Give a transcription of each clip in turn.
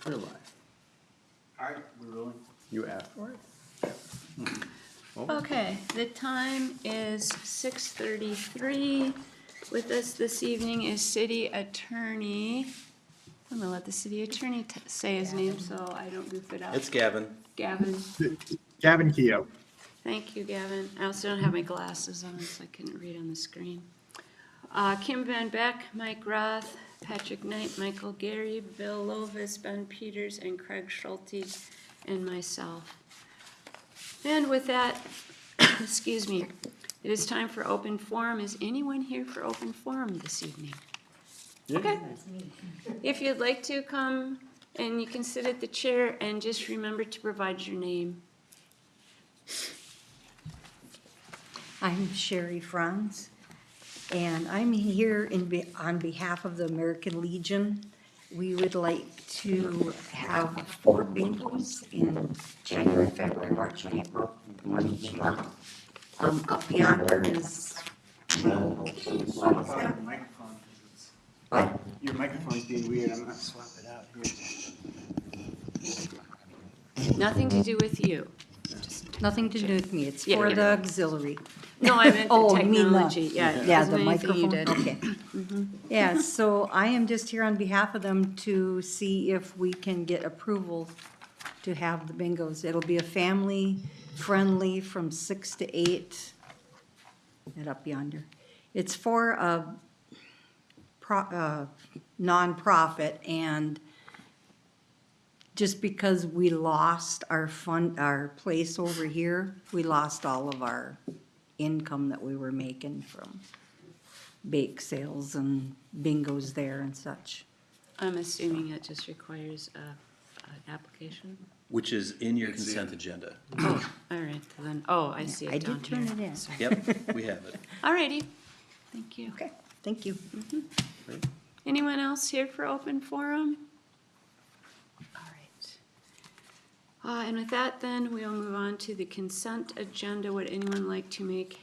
We're live. All right, we're rolling. You asked for it? Okay, the time is 6:33. With us this evening is City Attorney. I'm gonna let the City Attorney say his name so I don't goof it up. It's Gavin. Gavin. Gavin Keogh. Thank you, Gavin. I also don't have my glasses on, so I couldn't read on the screen. Kim Van Beck, Mike Roth, Patrick Knight, Michael Gary, Bill Lovis, Ben Peters, and Craig Schulte, and myself. And with that, excuse me, it is time for open forum. Is anyone here for open forum this evening? Okay. If you'd like to come and you can sit at the chair and just remember to provide your name. I'm Sherry Franz, and I'm here on behalf of the American Legion. We would like to have 4 bingos in January, February, March, and April, 1 each month. Up yonder is. What? Your microphone's being weird. I'm gonna swap it out here. Nothing to do with you. Nothing to do with me, it's Yeah, for yeah. the auxiliary. No, I meant the Oh, you mean the- technology. Yeah, it Yeah, wasn't the anything you microphone, did. okay. Yeah, so I am just here on behalf of them to see if we can get approval to have the bingos. It'll be a family-friendly from 6 to 8 and up yonder. It's for a nonprofit, and just because we lost our place over here, we lost all of our income that we were making from bake sales and bingos there and such. I'm assuming it just requires an application. Which is in your consent agenda. Oh, all right, then, I see it I down did turn here. it in. Sorry. Yep, we have it. All righty, thank you. Okay, thank you. Great. Anyone else here for open forum? All right. And with that, then, we'll move on to the consent agenda. Would anyone like to make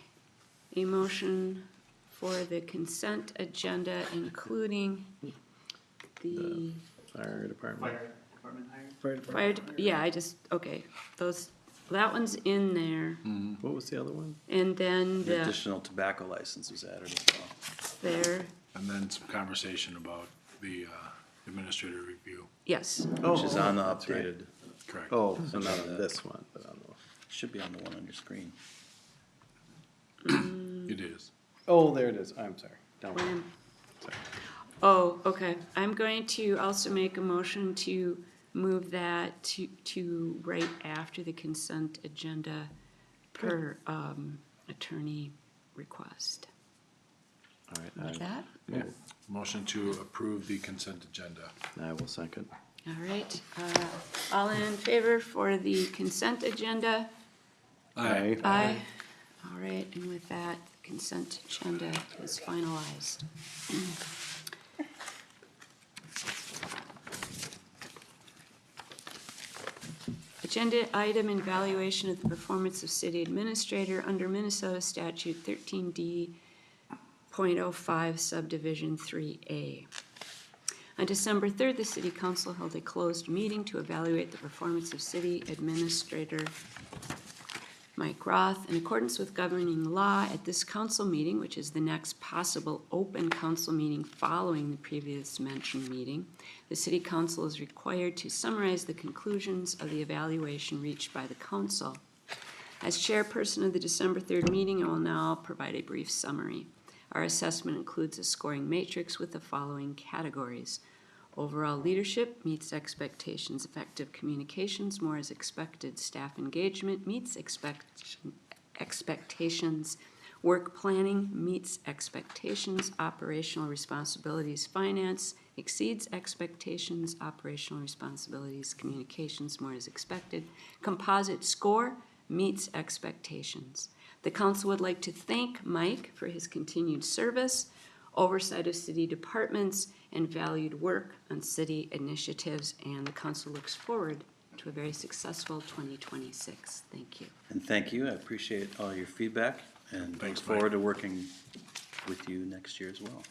a motion for the consent agenda, including the Fire department. Fire department hire? that one's in there, What was the other one? and then An the, additional tobacco license was added as well. there, And then some conversation about the administrator review. yes. Which is on the that's right. updated, Correct. Oh, so not on this one, but on the. should be on the one on your screen. It is. Oh, there it is. I'm sorry. Down one. When- Sorry. Oh, okay. I'm going to also make a motion to move that to right after the consent agenda per attorney request. All right. With that? Yeah, Motion to approve the consent agenda. I will second. All right. All in favor for the consent agenda? Aye. Aye. All right, and with that, the consent agenda is finalized. Agenda item and evaluation of the performance of city administrator under Minnesota statute 13D.05 subdivision 3A. On December 3rd, the city council held a closed meeting to evaluate the performance of city administrator Mike Roth. In accordance with governing law, at this council meeting, which is the next possible open council meeting following the previous mentioned meeting, the city council is required to summarize the conclusions of the evaluation reached by the council. As chairperson of the December 3rd meeting, I will now provide a brief summary. Our assessment includes a scoring matrix with the following categories. Overall leadership meets expectations. Effective communications, more as expected. Staff engagement meets expectations. Work planning meets expectations. Operational responsibilities, finance exceeds expectations. Operational responsibilities, communications, more as expected. Composite score meets expectations. The council would like to thank Mike for his continued service, oversight of city departments, and valued work on city initiatives, and the council looks forward to a very successful 2026. Thank you. And thank you, I appreciate all your feedback, and look Thanks, forward Mike. to working with you next year as well.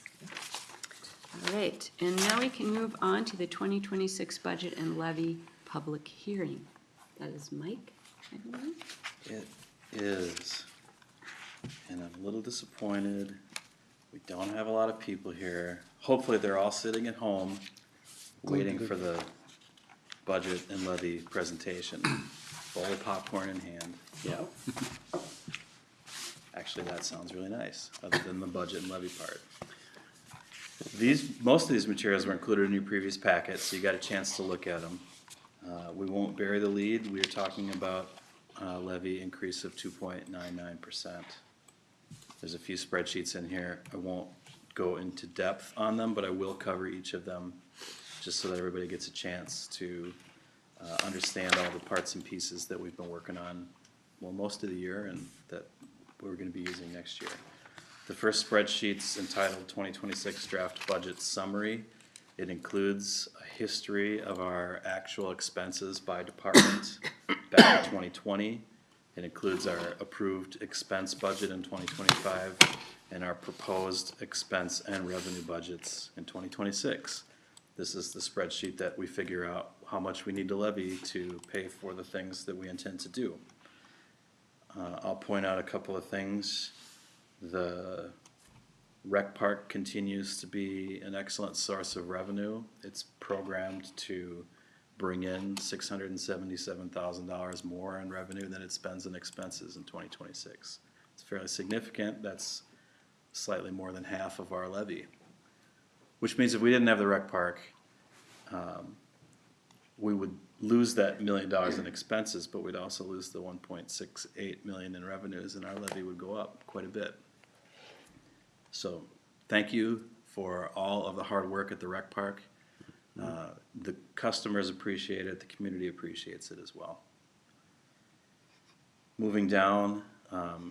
All right, and now we can move on to the 2026 budget and levy public hearing. That is Mike, I believe. It is. And I'm a little disappointed. We don't have a lot of people here. Hopefully, they're all sitting at home, waiting for the budget and levy presentation. Bowl of popcorn in hand. Yeah. Actually, that sounds really nice, other than the budget and levy part. Most of these materials were included in your previous packet, so you got a chance to look at them. We won't bury the lead. We are talking about levy increase of 2.99%. There's a few spreadsheets in here. I won't go into depth on them, but I will cover each of them just so that everybody gets a chance to understand all the parts and pieces that we've been working on, well, most of the year and that we're gonna be using next year. The first spreadsheet's entitled 2026 Draft Budget Summary. It includes a history of our actual expenses by department back in 2020. It includes our approved expense budget in 2025 and our proposed expense and revenue budgets in 2026. This is the spreadsheet that we figure out how much we need to levy to pay for the things that we intend to do. I'll point out a couple of things. The rec park continues to be an excellent source of revenue. It's programmed to bring in $677,000 more in revenue than it spends in expenses in 2026. It's fairly significant. That's slightly more than half of our levy. Which means if we didn't have the rec park, we would lose that $1 million in expenses, but we'd also lose the 1.68 million in revenues, and our levy would go up quite a bit. So, thank you for all of the hard work at the rec park. The customers appreciate it, the community appreciates it as well. Moving down,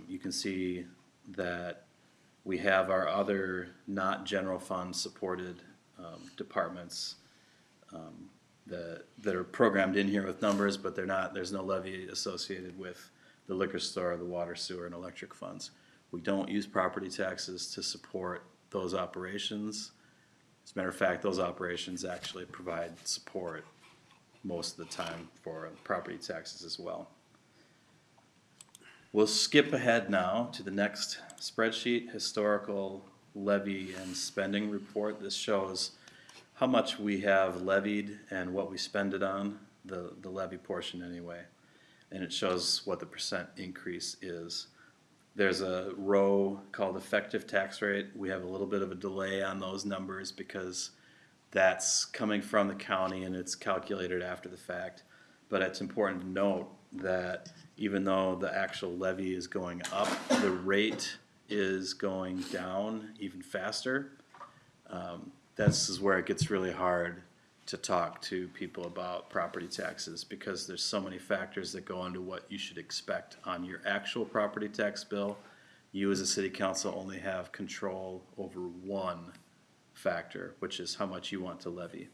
you can see that we have our other not general fund supported departments that are programmed in here with numbers, but they're not, there's no levy associated with the liquor store, the water, sewer, and electric funds. We don't use property taxes to support those operations. As a matter of fact, those operations actually provide support most of the time for property taxes as well. We'll skip ahead now to the next spreadsheet, historical levy and spending report. This shows how much we have levied and what we spend it on, the levy portion anyway. And it shows what the percent increase is. There's a row called effective tax rate. We have a little bit of a delay on those numbers because that's coming from the county and it's calculated after the fact. But it's important to note that even though the actual levy is going up, the rate is going down even faster. This is where it gets really hard to talk to people about property taxes because there's so many factors that go into what you should expect on your actual property tax bill. You as a city council only have control over one factor, which is how much you want to levy.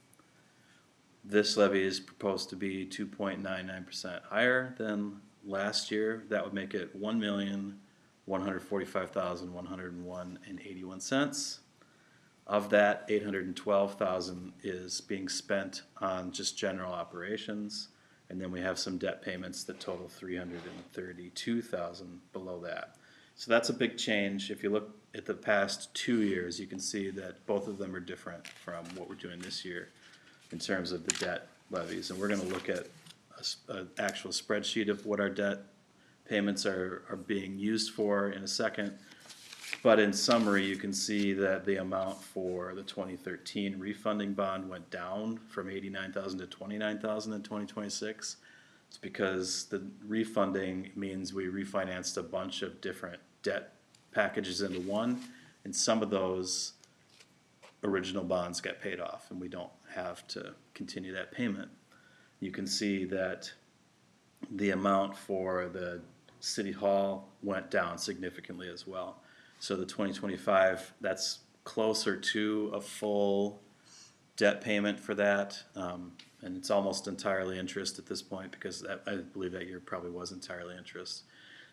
This levy is proposed to be 2.99% higher than last year. That would make it $1,145,101.81. Of that, $812,000 is being spent on just general operations, and then we have some debt payments that total $332,000 below that. So that's a big change. If you look at the past 2 years, you can see that both of them are different from what we're doing this year in terms of the debt levies. And we're going to look at an actual spreadsheet of what our debt payments are being used for in a second. But in summary, you can see that the amount for the 2013 refunding bond went down from $89,000 to $29,000 in 2026. It's because the refunding means we refinanced a bunch of different debt packages into one, and some of those original bonds got paid off, and we don't have to continue that payment. You can see that the amount for the city hall went down significantly as well. So the 2025, that's closer to a full debt payment for that, and it's almost entirely interest at this point because I believe that year probably was entirely interest.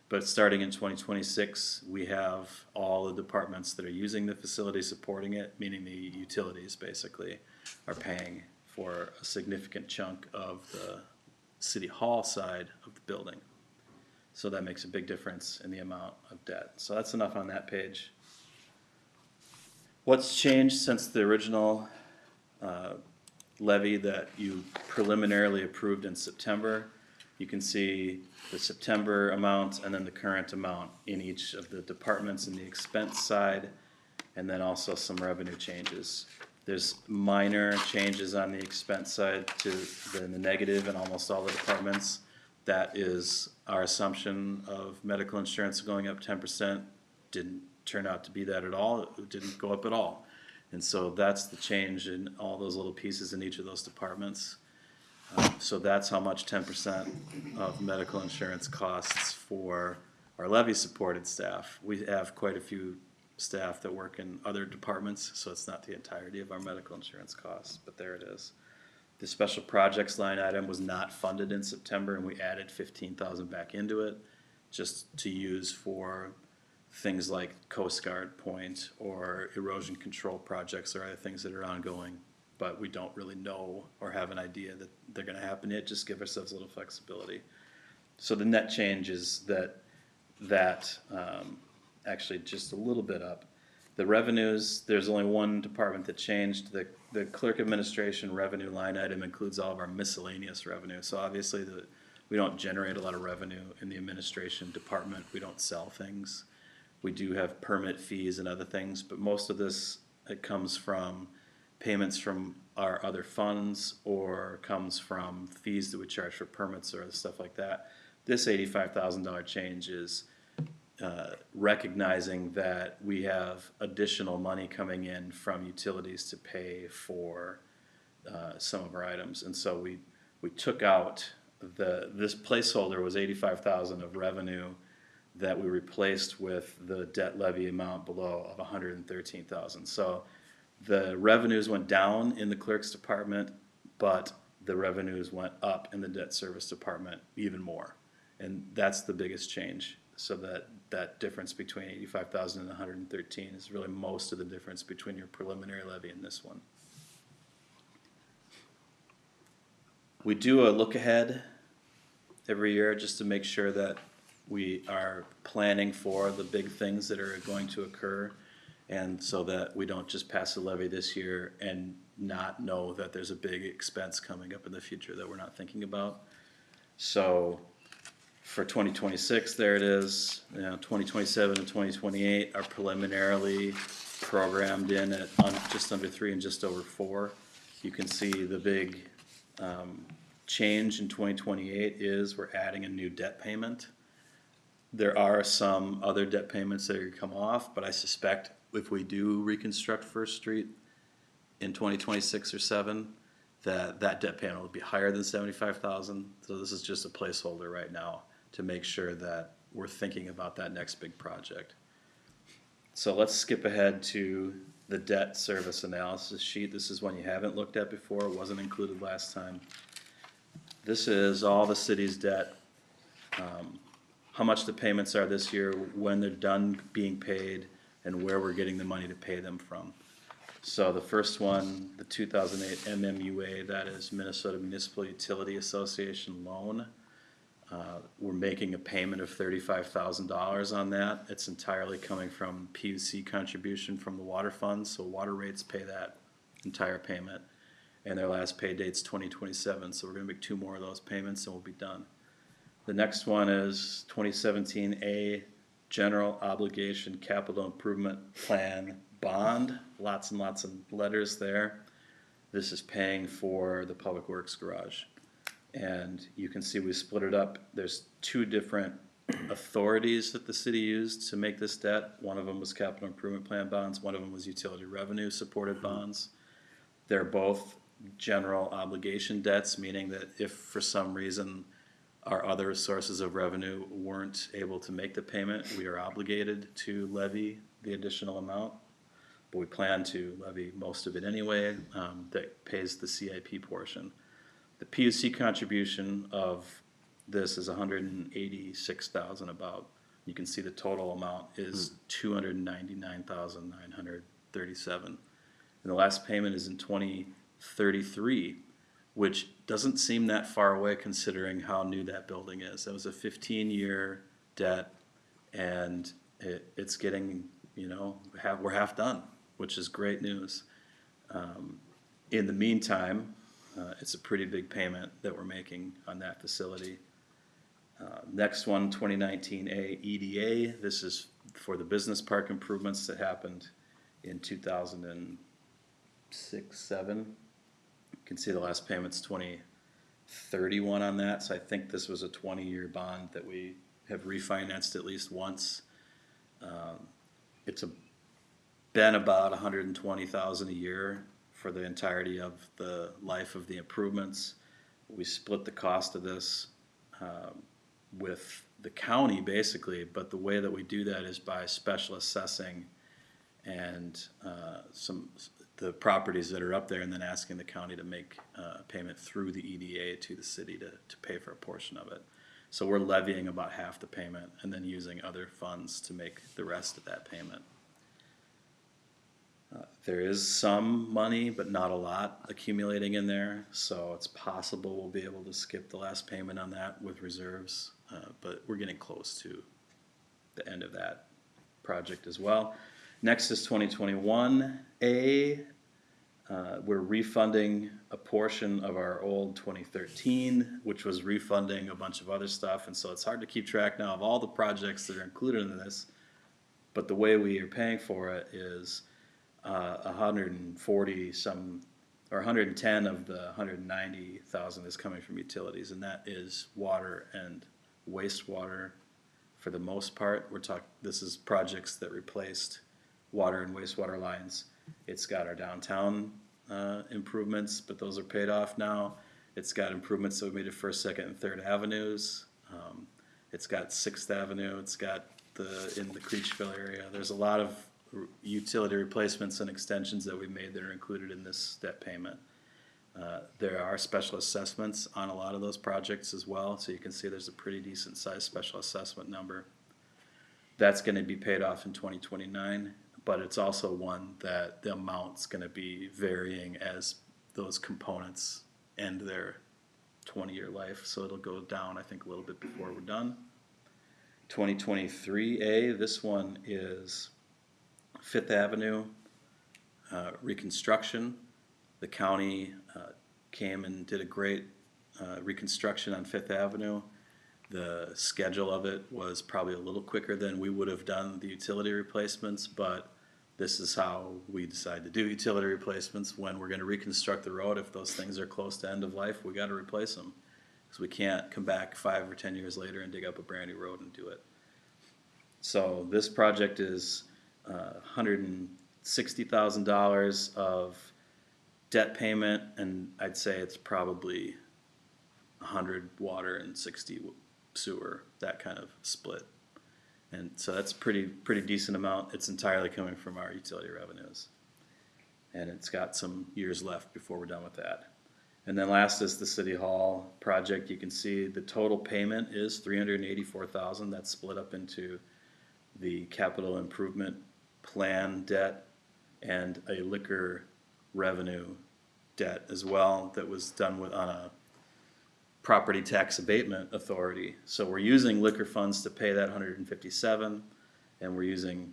But starting in 2026, we have all the departments that are using the facility supporting it, meaning the utilities basically, are paying for a significant chunk of the city hall side of the building. So that makes a big difference in the amount of debt. So that's enough on that page. What's changed since the original levy that you preliminarily approved in September? You can see the September amount and then the current amount in each of the departments in the expense side, and then also some revenue changes. There's minor changes on the expense side to the negative in almost all the departments. That is our assumption of medical insurance going up 10%. Didn't turn out to be that at all. It didn't go up at all. And so that's the change in all those little pieces in each of those departments. So that's how much 10% of medical insurance costs for our levy-supported staff. We have quite a few staff that work in other departments, so it's not the entirety of our medical insurance costs, but there it is. The special projects line item was not funded in September, and we added 15,000 back into it just to use for things like Coast Guard Point or erosion control projects or other things that are ongoing, but we don't really know or have an idea that they're gonna happen yet. Just give ourselves a little flexibility. So the net change is that actually just a little bit up. The revenues, there's only one department that changed. The clerk administration revenue line item includes all of our miscellaneous revenue. So obviously we don't generate a lot of revenue in the administration department. We don't sell things. We do have permit fees and other things, but most of this, it comes from payments from our other funds or comes from fees that we charge for permits or stuff like that. This $85,000 change is recognizing that we have additional money coming in from utilities to pay for some of our items. And so we took out this placeholder was 85,000 of revenue that we replaced with the debt levy amount below of 113,000. So the revenues went down in the clerk's department, but the revenues went up in the debt service department even more. And that's the biggest change. So that difference between 85,000 and 113 is really most of the difference between your preliminary levy and this one. We do a look ahead every year just to make sure that we are planning for the big things that are going to occur, and so that we don't just pass a levy this year and not know that there's a big expense coming up in the future that we're not thinking about. So for 2026, there it is. 2027 and 2028 are preliminarily programmed in at just under 3 and just over 4. You can see the big change in 2028 is we're adding a new debt payment. There are some other debt payments that are gonna come off, but I suspect if we do reconstruct First Street in 2026 or 7, that debt payment will be higher than 75,000. So this is just a placeholder right now to make sure that we're thinking about that next big project. So let's skip ahead to the debt service analysis sheet. This is one you haven't looked at before. It wasn't included last time. This is all the city's debt, how much the payments are this year, when they're done being paid, and where we're getting the money to pay them from. So the first one, the 2008 MMUA, that is Minnesota Municipal Utility Association loan. We're making a payment of $35,000 on that. It's entirely coming from PUC contribution from the water fund, so water rates pay that entire payment. And their last pay date's 2027, so we're gonna make 2 more of those payments and we'll be done. The next one is 2017A General Obligation Capital Improvement Plan Bond. Lots and lots of letters there. This is paying for the Public Works Garage. And you can see we split it up. There's 2 different authorities that the city used to make this debt. One of them was Capital Improvement Plan bonds. One of them was utility revenue supported bonds. They're both general obligation debts, meaning that if for some reason our other sources of revenue weren't able to make the payment, we are obligated to levy the additional amount. But we plan to levy most of it anyway, that pays the CIP portion. The PUC contribution of this is $186,000 about. You can see the total amount is $299,937. And the last payment is in 2033, which doesn't seem that far away considering how new that building is. That was a 15-year debt, and it's getting, we're half done, which is great news. In the meantime, it's a pretty big payment that we're making on that facility. Next one, 2019A EDA. This is for the business park improvements that happened in 2006-07. You can see the last payment's 2031 on that. So I think this was a 20-year bond that we have refinanced at least once. It's been about $120,000 a year for the entirety of the life of the improvements. We split the cost of this with the county basically, but the way that we do that is by special assessing and the properties that are up there, and then asking the county to make payment through the EDA to the city to pay for a portion of it. So we're levying about half the payment and then using other funds to make the rest of that payment. There is some money, but not a lot accumulating in there, so it's possible we'll be able to skip the last payment on that with reserves, but we're getting close to the end of that project as well. Next is 2021A. We're refunding a portion of our old 2013, which was refunding a bunch of other stuff, and so it's hard to keep track now of all the projects that are included in this, but the way we are paying for it is 140 some, or 110 of the 190,000 is coming from utilities, and that is water and wastewater for the most part. This is projects that replaced water and wastewater lines. It's got our downtown improvements, but those are paid off now. It's got improvements that we made to First, Second, and Third Avenues. It's got Sixth Avenue. It's got in the Creechville area. There's a lot of utility replacements and extensions that we made that are included in this debt payment. There are special assessments on a lot of those projects as well, so you can see there's a pretty decent sized special assessment number. That's going to be paid off in 2029, but it's also one that the amount's going to be varying as those components end their 20-year life, so it'll go down I think a little bit before we're done. 2023A, this one is Fifth Avenue reconstruction. The county came and did a great reconstruction on Fifth Avenue. The schedule of it was probably a little quicker than we would have done the utility replacements, but this is how we decide to do utility replacements. When we're going to reconstruct the road, if those things are close to end of life, we got to replace them, because we can't come back 5 or 10 years later and dig up a brand new road and do it. So this project is $160,000 of debt payment, and I'd say it's probably 100 water and 60 sewer, that kind of split. And so that's pretty decent amount. It's entirely coming from our utility revenues, and it's got some years left before we're done with that. And then last is the City Hall project. You can see the total payment is $384,000. That's split up into the capital improvement plan debt and a liquor revenue debt as well that was done on a property tax abatement authority. So we're using liquor funds to pay that $157,000, and we're using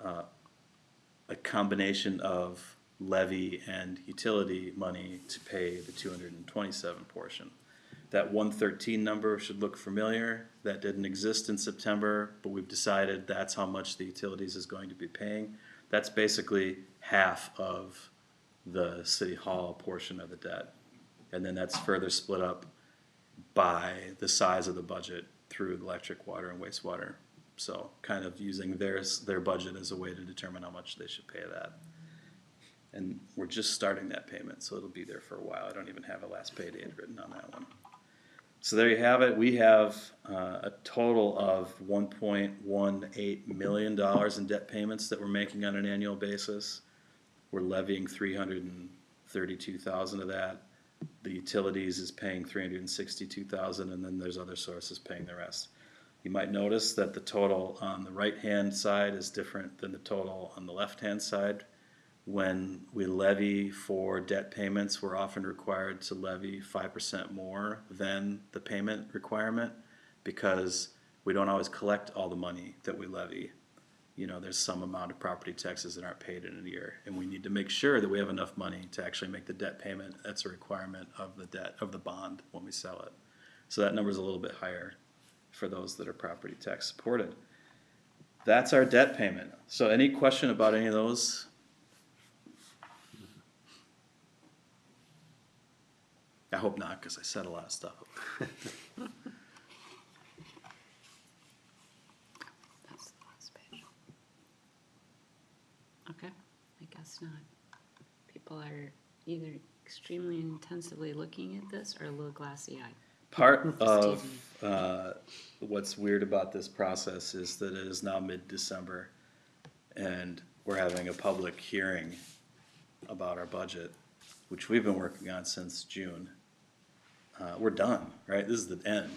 a combination of levy and utility money to pay the $227,000 portion. That 113 number should look familiar. That didn't exist in September, but we've decided that's how much the utilities is going to be paying. That's basically half of the City Hall portion of the debt. And then that's further split up by the size of the budget through electric, water, and wastewater. So kind of using their budget as a way to determine how much they should pay that. And we're just starting that payment, so it'll be there for a while. I don't even have a last pay date written on that one. So there you have it. We have a total of $1.18 million in debt payments that we're making on an annual basis. We're levying $332,000 of that. The utilities is paying $362,000, and then there's other sources paying the rest. You might notice that the total on the right-hand side is different than the total on the left-hand side. When we levy for debt payments, we're often required to levy 5% more than the payment requirement because we don't always collect all the money that we levy. You know, there's some amount of property taxes that aren't paid in a year, and we need to make sure that we have enough money to actually make the debt payment. That's a requirement of the debt, of the bond when we sell it. So that number's a little bit higher for those that are property tax supported. That's our debt payment. So any question about any of those? I hope not, because I said a lot of stuff. That's the last page. Okay, I guess not. People are either extremely intensively looking at this or a little glassy-eyed. Part of teasing. what's weird about this process is that it is now mid-December, and we're having a public hearing about our budget, which we've been working on since June. We're done, right? This is the end.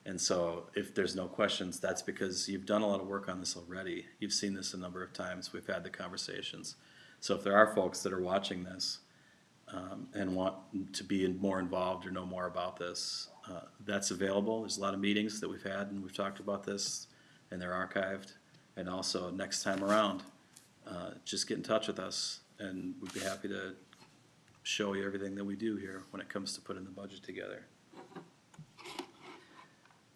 And so if there's no questions, that's because you've done a lot of work on this already. You've seen this a number of times. We've had the conversations. So if there are folks that are watching this and want to be more involved or know more about this, that's available. There's a lot of meetings that we've had and we've talked about this, and they're archived. And also next time around, just get in touch with us and we'd be happy to show you everything that we do here when it comes to putting the budget together.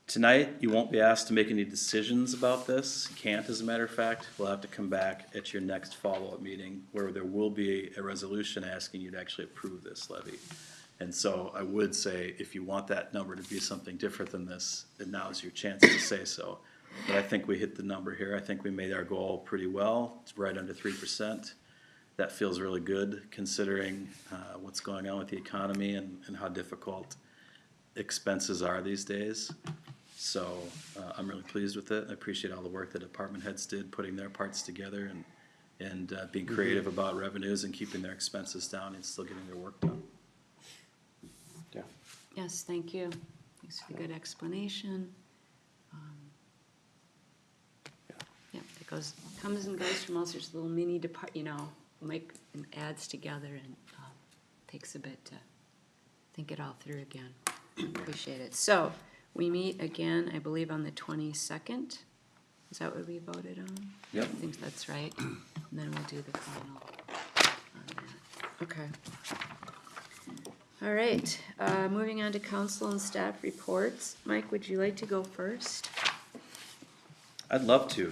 Tonight, you won't be asked to make any decisions about this. You can't, as a matter of fact. We'll have to come back at your next follow-up meeting where there will be a resolution asking you to actually approve this levy. And so I would say if you want that number to be something different than this, then now is your chance to say so. But I think we hit the number here. I think we made our goal pretty well. It's right under 3%. That feels really good considering what's going on with the economy and how difficult expenses are these days. So I'm really pleased with it. I appreciate all the work that department heads did putting their parts together and being creative about revenues and keeping their expenses down and still getting their work done. Yeah. Yes, thank you. Thanks for the good explanation. Yeah, it comes and goes from all sorts of little mini Mike adds together and takes a bit to think it all through again. Appreciate it. So we meet again, I believe, on the 22nd. Is that what we voted on? Yep. I think that's right. And then we'll do the final on that. Okay. All right, moving on to council and staff reports. Mike, would you like to go first? I'd love to.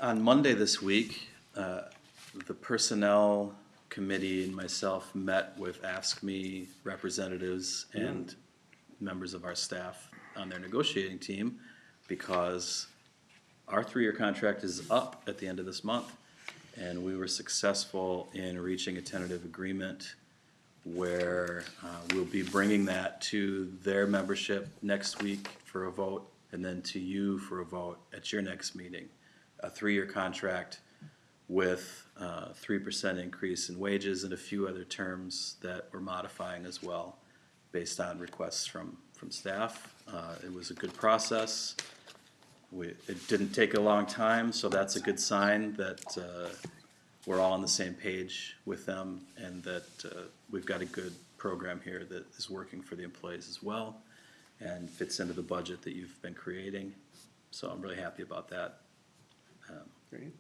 On Monday this week, the Personnel Committee and myself met with Ask Me representatives and members of our staff on their negotiating team because our 3-year contract is up at the end of this month. And we were successful in reaching a tentative agreement where we'll be bringing that to their membership next week for a vote and then to you for a vote at your next meeting. A 3-year contract with 3% increase in wages and a few other terms that we're modifying as well based on requests from staff. It was a good process. It didn't take a long time, so that's a good sign that we're all on the same page with them and that we've got a good program here that is working for the employees as well and fits into the budget that you've been creating. So I'm really happy about that. Great.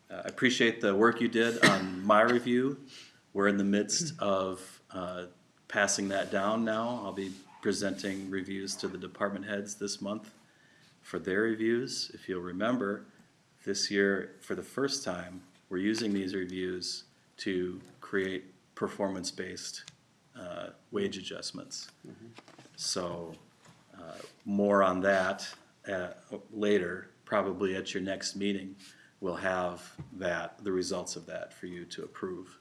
I appreciate the work you did on my review. We're in the midst of passing that down now. I'll be presenting reviews to the department heads this month for their reviews. If you'll remember, this year, for the first time, we're using these reviews to create performance-based wage adjustments. So more on that later, probably at your next meeting, we'll have the results of that for you to approve.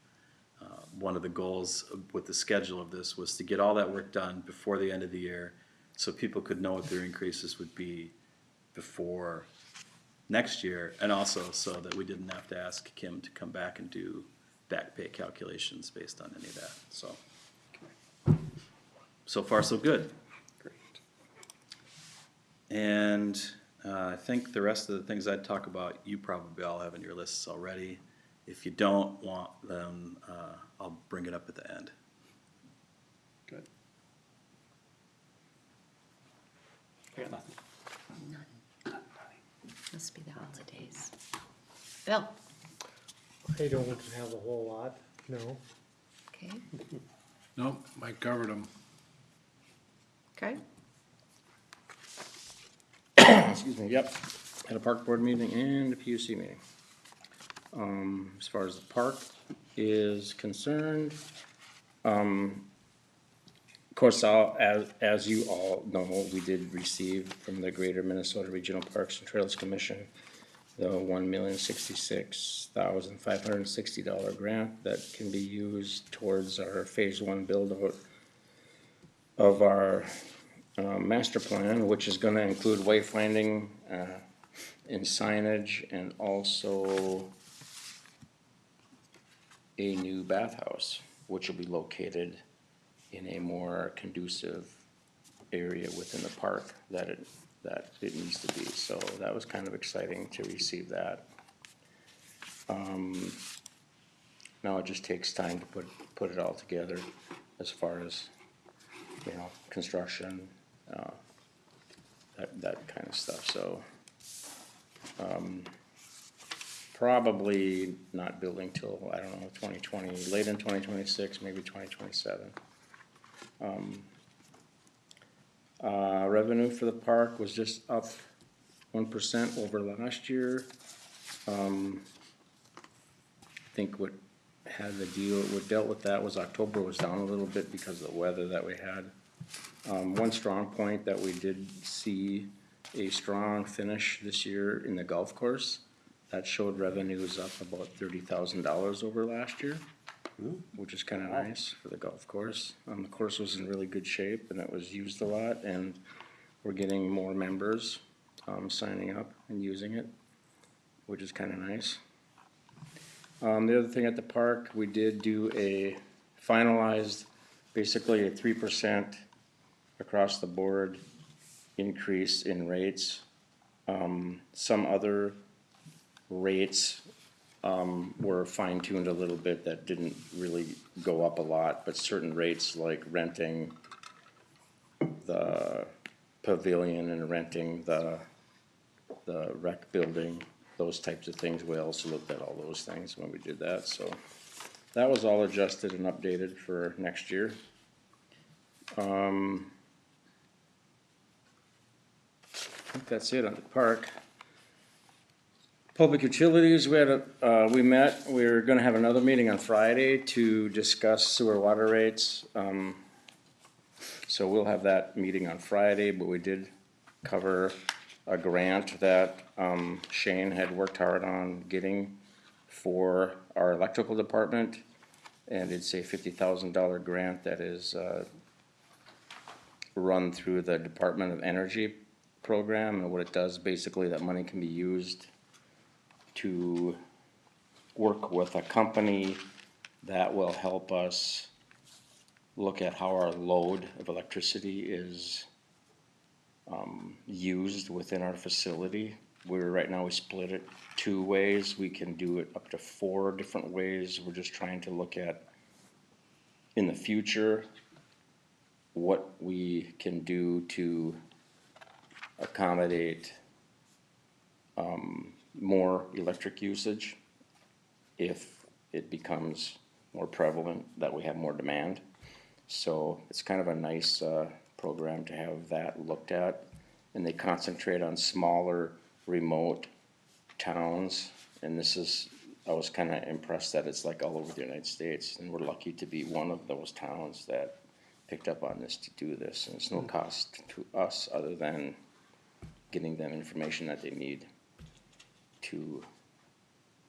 One of the goals with the schedule of this was to get all that work done before the end of the year so people could know what their increases would be before next year, and also so that we didn't have to ask Kim to come back and do back pay calculations based on any of that. so far so good. Great. And I think the rest of the things I'd talk about, you probably all have in your lists already. If you don't want them, I'll bring it up at the end. Good. I got nothing. Must be the holidays. Bill? I don't have a whole lot, no. Okay, Nope, Mike covered them. okay. Excuse me, yep, at a park board meeting and a PUC meeting. As far as the park is concerned, of course, as you all know, we did receive from the Greater Minnesota Regional Parks and Trails Commission the $1,066,560 grant that can be used towards our phase one build out of our master plan, which is gonna include wayfinding, and signage, and also a new bathhouse, which will be located in a more conducive area within the park that it needs to be. So that was kind of exciting to receive that. Now it just takes time to put it all together as far as, you know, construction, that kind of stuff, so. Probably not building till, I don't know, 2020, late in 2026, maybe 2027. Revenue for the park was just up 1% over last year. I think what dealt with that was October was down a little bit because of the weather that we had. One strong point that we did see a strong finish this year in the golf course. That showed revenues up about $30,000 over last year, which is kind of nice for the golf course. The course was in really good shape and it was used a lot, and we're getting more members signing up and using it, which is kind of nice. The other thing at the park, we did do a finalized, basically a 3% across the board increase in rates. Some other rates were fine-tuned a little bit that didn't really go up a lot, but certain rates like renting the pavilion and renting the rec building, those types of things, we also looked at all those things when we did that, so that was all adjusted and updated for next year. I think that's it on the park. Public utilities, we met, we're gonna have another meeting on Friday to discuss sewer water rates. So we'll have that meeting on Friday, but we did cover a grant that, Shane had worked hard on getting for our electrical department. And it's a $50,000 grant that is, run through the Department of Energy program, and what it does, basically, that money can be used to work with a company that will help us look at how our load of electricity is used within our facility. Right now we split it 2 ways. We can do it up to 4 different ways. We're just trying to look at, in the future, what we can do to accommodate more electric usage if it becomes more prevalent, that we have more demand. So it's kind of a nice program to have that looked at, and they concentrate on smaller remote towns, and I was kind of impressed that it's like all over the United States, and we're lucky to be one of those towns that picked up on this to do this, and it's no cost to us other than getting them information that they need to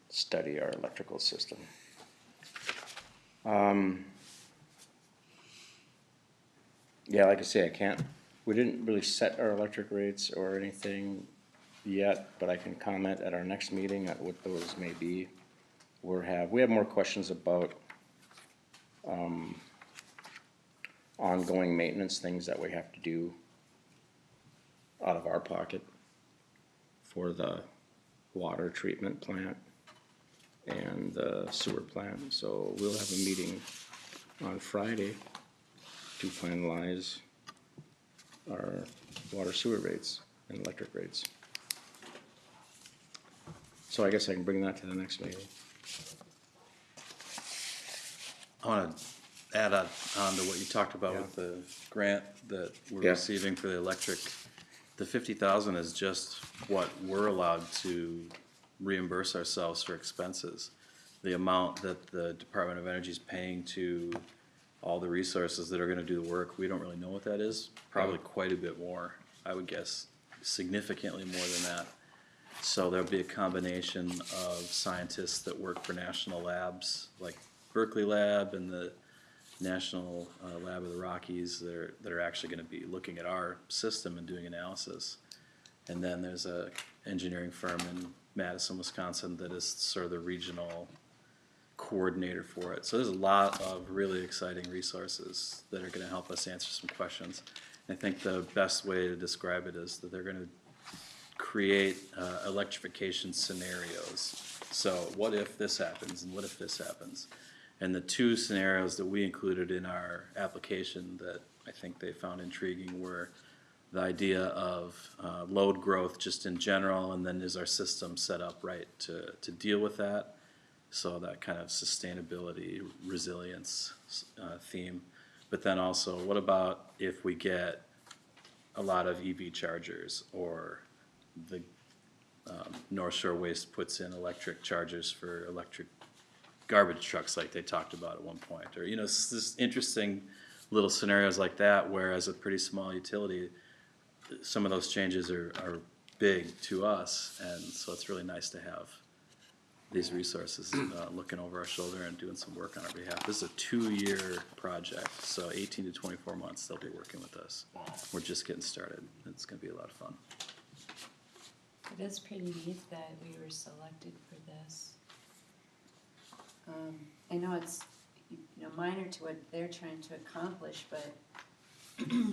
study our electrical system. Yeah, like I say, we didn't really set our electric rates or anything yet, but I can comment at our next meeting at what those may be. We have more questions about ongoing maintenance things that we have to do out of our pocket for the water treatment plant and the sewer plant. So we'll have a meeting on Friday to finalize our water sewer rates and electric rates. So I guess I can bring that to the next meeting. I want to add on to what you talked about with the grant that we're Yeah. receiving for the electric. The 50,000 is just what we're allowed to reimburse ourselves for expenses. The amount that the Department of Energy is paying to all the resources that are going to do the work, we don't really know what that is. Probably quite a bit more, I would guess, significantly more than that. So there'll be a combination of scientists that work for national labs, like Berkeley Lab and the National Lab of the Rockies, that are actually going to be looking at our system and doing analysis. And then there's a engineering firm in Madison, Wisconsin, that is sort of the regional coordinator for it. So there's a lot of really exciting resources that are going to help us answer some questions. I think the best way to describe it is that they're going to create electrification scenarios. So what if this happens and what if this happens? And the two scenarios that we included in our application that I think they found intriguing were the idea of load growth just in general, and then is our system set up right to deal with that? So that kind of sustainability, resilience theme. But then also, what about if we get a lot of EV chargers, or the North Shore Waste puts in electric chargers for electric garbage trucks like they talked about at one point, or it's just interesting little scenarios like that, where as a pretty small utility, some of those changes are big to us, and so it's really nice to have these resources looking over our shoulder and doing some work on our behalf. This is a 2-year project, so 18 to 24 months they'll be working with us. We're just getting started. It's going to be a lot of fun. It is pretty neat that we were selected for this. I know it's minor to what they're trying to accomplish, but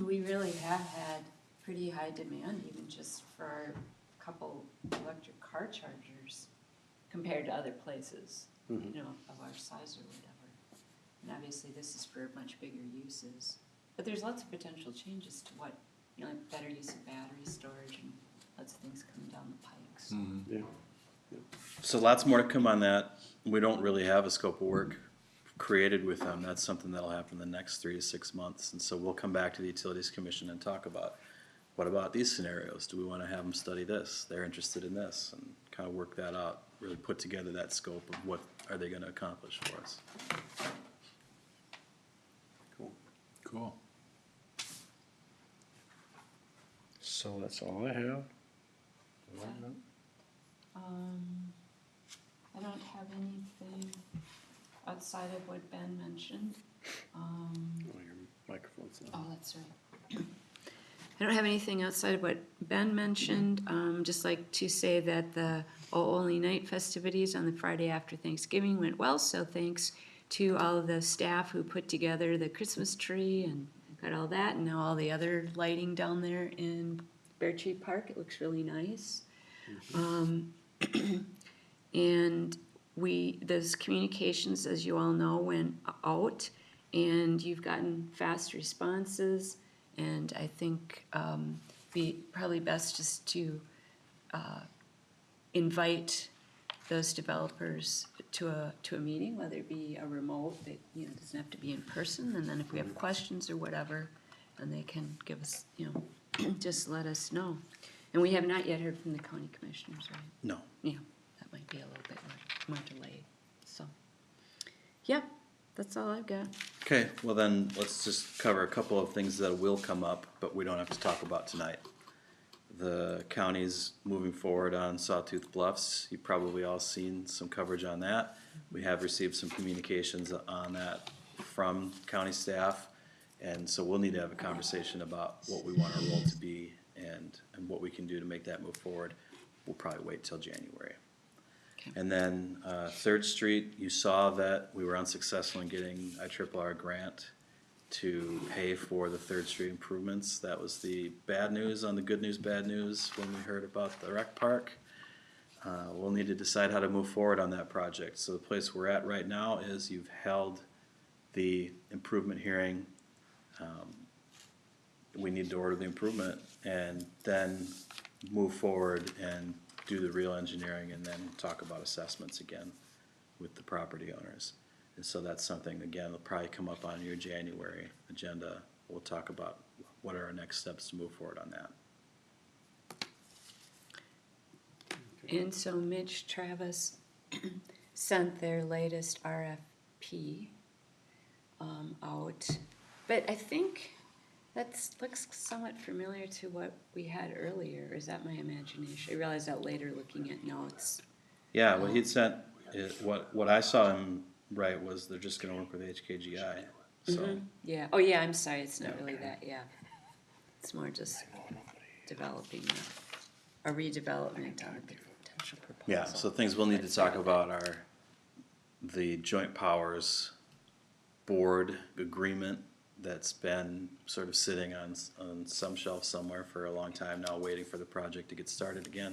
we really have had pretty high demand, even just for our couple electric car chargers compared to other places, of our size or whatever. And obviously this is for much bigger uses. But there's lots of potential changes to what, like better use of battery storage and lots of things coming down the pike. So. Yeah. So lots more to come on that. We don't really have a scope of work created with them. That's something that'll happen in the next 3 to 6 months. And so we'll come back to the Utilities Commission and talk about, what about these scenarios? Do we want to have them study this? They're interested in this, and kind of work that out, really put together that scope of what are they going to accomplish for us. Cool. Cool. So that's all I have. I don't have anything outside of what Ben mentioned. Oh, your microphone's on. Oh, that's right. I don't have anything outside of what Ben mentioned. Just like to say that the Only Night festivities on the Friday after Thanksgiving went well, so thanks to all of the staff who put together the Christmas tree and got all that, and now all the other lighting down there in Bear Tree Park. It looks really nice. And those communications, as you all know, went out, and you've gotten fast responses. And I think be probably best just to invite those developers to a meeting, whether it be a remote, it doesn't have to be in person. And then if we have questions or whatever, then they can give us, just let us know. And we have not yet heard from the county commissioners, right? No. Yeah, that might be a little bit more delayed. So, yeah, that's all I've got. Okay, well then, let's just cover a couple of things that will come up, but we don't have to talk about tonight. The county's moving forward on Sawtooth Bluffs. You've probably all seen some coverage on that. We have received some communications on that from county staff, and so we'll need to have a conversation about what we want our role to be and what we can do to make that move forward. We'll probably wait till January. Okay. And then 3rd Street, you saw that we were unsuccessful in getting IRRR grant to pay for the Third Street improvements. That was the bad news on the good news, bad news when we heard about the rec park. We'll need to decide how to move forward on that project. So the place we're at right now is you've held the improvement hearing. We need to order the improvement and then move forward and do the real engineering and then talk about assessments again with the property owners. And so that's something, again, will probably come up on your January agenda. We'll talk about what are our next steps to move forward on that. And so Mitch Travis sent their latest RFP out, but I think that looks somewhat familiar to what we had earlier. Is that my imagination? I realized that later looking at notes. Yeah, what he'd sent, what I saw him write was they're just gonna work with HKGI, so. Yeah, oh yeah, I'm sorry, it's not really that, yeah. It's more just developing a redevelopment on a potential proposal. Yeah, so things we'll need to talk about are the joint powers board agreement that's been sort of sitting on some shelf somewhere for a long time now, waiting for the project to get started again.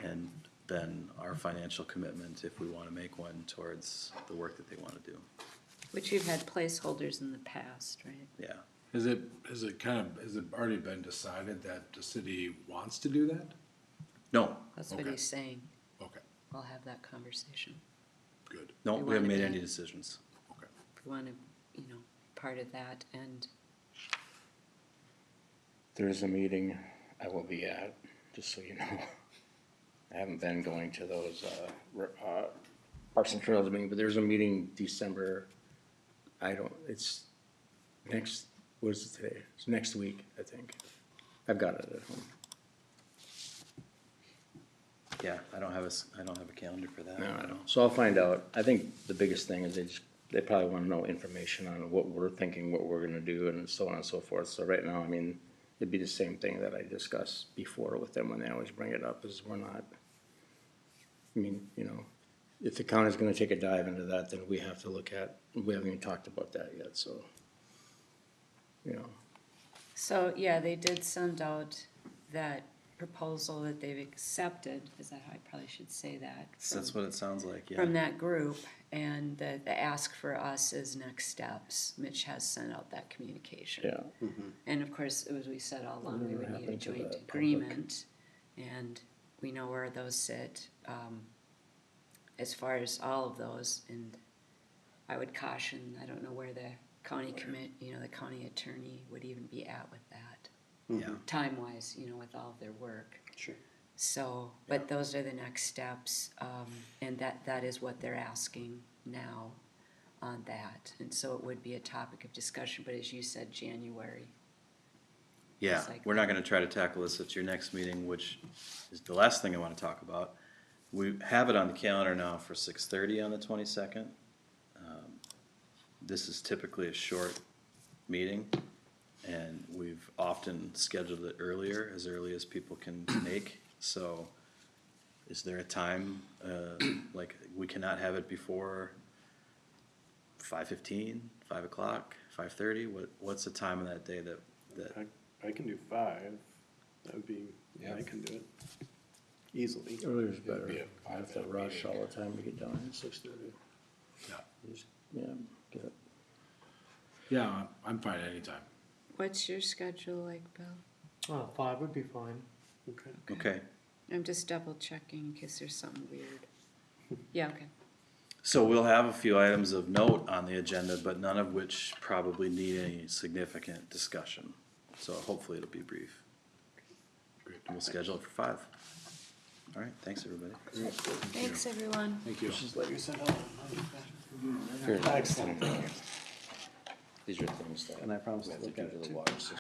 And then our financial commitment, if we want to make one, towards the work that they want to do. Which we've had placeholders in the past, right? Yeah. Has it already been decided that the city wants to do that? No, That's what Okay. he's saying. Okay, We'll have that conversation. good, no, We we haven't wanna made be- any decisions. okay. If we want to, part of that, and There's a meeting I will be at, just so you know. I haven't been going to those, Parks and Trails meeting, but there's a meeting December, it's next, what is it today? It's next week, I think. I've got it at home. Yeah, I don't have a calendar for that. No, I don't. So I'll find out. I think the biggest thing is they probably wanna know information on what we're thinking, what we're gonna do, and so on and so forth. So right now, I mean, it'd be the same thing that I discussed before with them when they always bring it up, is we're not, I mean, if the county's gonna take a dive into that, then we have to look at, we haven't even talked about that yet, so. so, yeah, they did send out that proposal that they've accepted, is that how I probably should say that? That's what it sounds like, yeah. From that group, and the ask for us is next steps. Mitch has sent out that communication. Yeah, And of course, as we said all along, we Whatever would need a happened to the joint public? agreement, and we know where those sit, as far as all of those, and I would caution, I don't know where the county the county attorney would even be at with that, Yeah, time-wise, with all of their work. Sure. So, but those are the next steps, and that is what they're asking now on that. And so it would be a topic of discussion, but as you said, January. yeah, It's like- we're not gonna try to tackle this at your next meeting, which is the last thing I wanna talk about. We have it on the calendar now for 6:30 on the 22nd. This is typically a short meeting, and we've often scheduled it earlier, as early as people can make. So is there a time, like, we cannot have it before 5:15, 5 o'clock, 5:30? What's the time of that day that, I can do 5. That would be, yeah, I can do it easily. earlier's better. be at I have to 5:30 rush all the time to get down at 6:30. Yeah, Yeah, get it. yeah, I'm fine anytime. What's your schedule like, Bill? 5 would be fine. Okay. okay. I'm just double checking in case there's something weird. Yeah, okay. So we'll have a few items of note on the agenda, but none of which probably need any significant discussion. So hopefully it'll be brief. Great. And we'll schedule it for 5. All right, thanks, everybody. Thanks, everyone. Thank you. Just let you send out. Here, Excellent. these are things that. And I promise to we have look to at do it to too. the water system.